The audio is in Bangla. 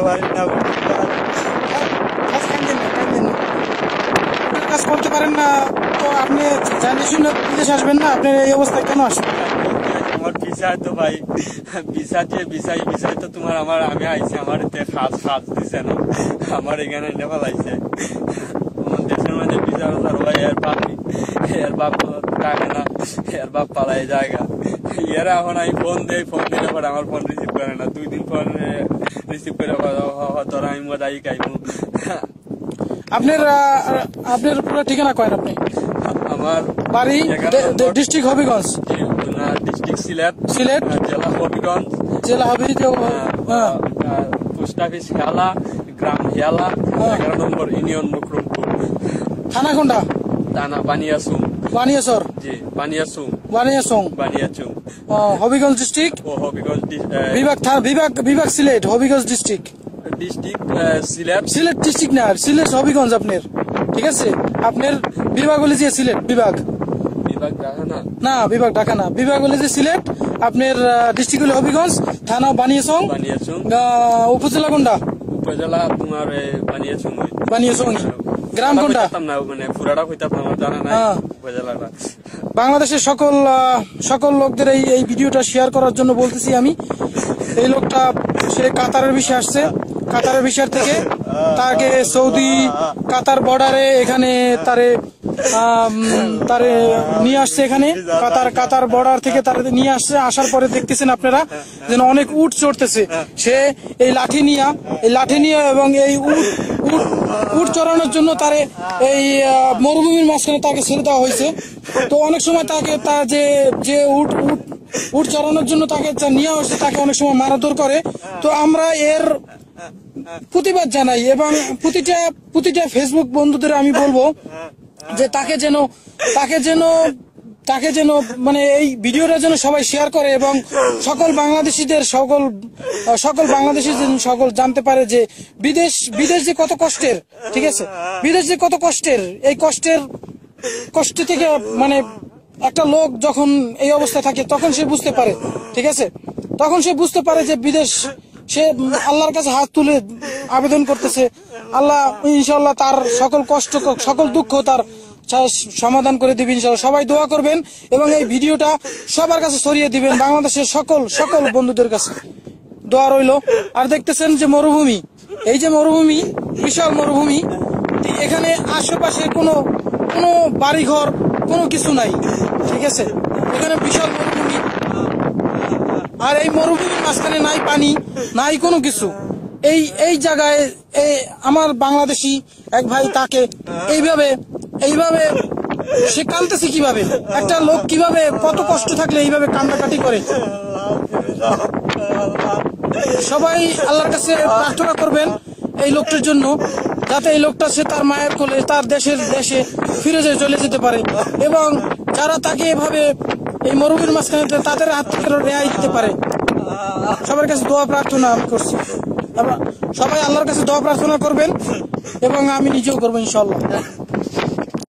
পারি না, কাজ করতে পারেন না তো আপনি জানিয়ে শুনে বিদেশ আসবেন না? আপনার এই অবস্থায় কেন আসবেন? আমার ভিসা তো ভাই, ভিসা যে ভিসাই তো তোমার আমার আমি আইছি, আমার খাস দিছে না, আমার এখানে নেপাল আইছে। আমার দেশের মধ্যে ভিসা ভাই এর বাপ থাকে না, এর বাপ পালাই জায়গা। এরা এখন আমি ফোন দিলে পরে আমার ফোন রিসিভ করে না, 2 দিন পর রিসিভ করে তোরা আমি মজাই খাইবো। আপনার পুরো ঠিকানা কয়েন? আপনি আমার বাড়ি ডিস্ট্রিক্ট হবিগঞ্জ, ডিস্ট্রিক্ট সিলেট, জেলা হবিগঞ্জ, পোস্ট অফিস হেলা, গ্রাম হেলা, 11 নম্বর ইউনিয়ন মুকরমপুর, থানা কোনটা? থানা বানিয়াচং, জি বানিয়াচং, হবিগঞ্জ ডিস্ট্রিক্ট, হবিগঞ্জ বিভাগ সিলেট, হবিগঞ্জ ডিস্ট্রিক্ট সিলেট ডিস্ট্রিক্ট না, সিলেট হবিগঞ্জ আপনার, ঠিক আছে? আপনার বিভাগ হলে যে সিলেট বিভাগ ঢাকা না, বিভাগ হলে যে সিলেট, আপনার ডিস্ট্রিক্ট হলে হবিগঞ্জ, থানা বানিয়াচং, উপজেলা কোনটা? উপজেলা তোমার বানিয়াচং, গ্রাম কোনটা? মানে পুরাটা কইতাম না, আমার জানা নাই উপজেলাটা। বাংলাদেশের সকল লোকদের এই ভিডিওটা শেয়ার করার জন্য বলতেছি আমি। এই লোকটা সে কাতারের বিষয়ে আসছে, কাতারের বিষয় থেকে তাকে সৌদি কাতার বর্ডারে এখানে তারে নিয়ে আসছে, এখানে কাতার বর্ডার থেকে তারে নিয়ে আসছে। আসার পরে দেখতেছেন আপনারা যেন অনেক উট চড়তেছে, সে এই লাঠি নিয়ে এবং এই উট চড়ানোর জন্য তারে এই মরুভূমির মাঝখানে তাকে ছেড়ে দেওয়া হয়েছে। তো অনেক সময় তাকে যে উট চড়ানোর জন্য তাকে নিয়ে আসছে তাকে অনেক সময় মারধর করে। তো আমরা এর প্রতিবাদ জানাই এবং প্রতিটা ফেসবুক বন্ধুদের আমি বলবো যে তাকে যেন মানে এই ভিডিওটা যেন সবাই শেয়ার করে এবং সকল বাংলাদেশি জানতে পারে যে বিদেশ যে কত কষ্টের, ঠিক আছে? বিদেশ যে কত কষ্টের, এই কষ্ট থেকে মানে একটা লোক যখন এই অবস্থা থাকে তখন সে বুঝতে পারে, ঠিক আছে? তখন সে বুঝতে পারে যে বিদেশ, সে আল্লাহর কাছে হাত তুলে আবেদন করতেছে, আল্লাহ ইনশাআল্লাহ তার সকল কষ্ট সকল দুঃখ তার সমাধান করে দিবেন ইনশাআল্লাহ। সবাই দোয়া করবেন এবং এই ভিডিওটা সবার কাছে ছড়িয়ে দিবেন, বাংলাদেশের সকল বন্ধুদের কাছে দোয়া রইল। আর দেখতেছেন যে মরুভূমি, এই যে মরুভূমি, বিশাল মরুভূমি, এখানে আশেপাশে কোনো বাড়িঘর কোনো কিছু নাই, ঠিক আছে? এখানে বিশাল মরুভূমি, আর এই মরুভূমির মাঝখানে নাই পানি, নাই কোনো কিছু। এই জায়গায় আমার বাংলাদেশি এক ভাই তাকে এইভাবে সে কাঁদতেছে কিভাবে, একটা লোক কিভাবে কত কষ্ট থাকলে এইভাবে কান্নাকাটি করে। সবাই আল্লাহর কাছে প্রার্থনা করবেন এই লোকটার জন্য, যাতে এই লোকটা সে তার মায়ের কোলে তার দেশে ফিরে চলে যেতে পারে এবং যারা তাকে এভাবে এই মরুভূমির মাঝখানে তাদের হাত থেকে রেহাই দিতে পারে। সবার কাছে দোয়া প্রার্থনা আমি করছি, সবাই আল্লাহর কাছে দোয়া প্রার্থনা করবেন এবং আমি নিজেও করবো ইনশাআল্লাহ।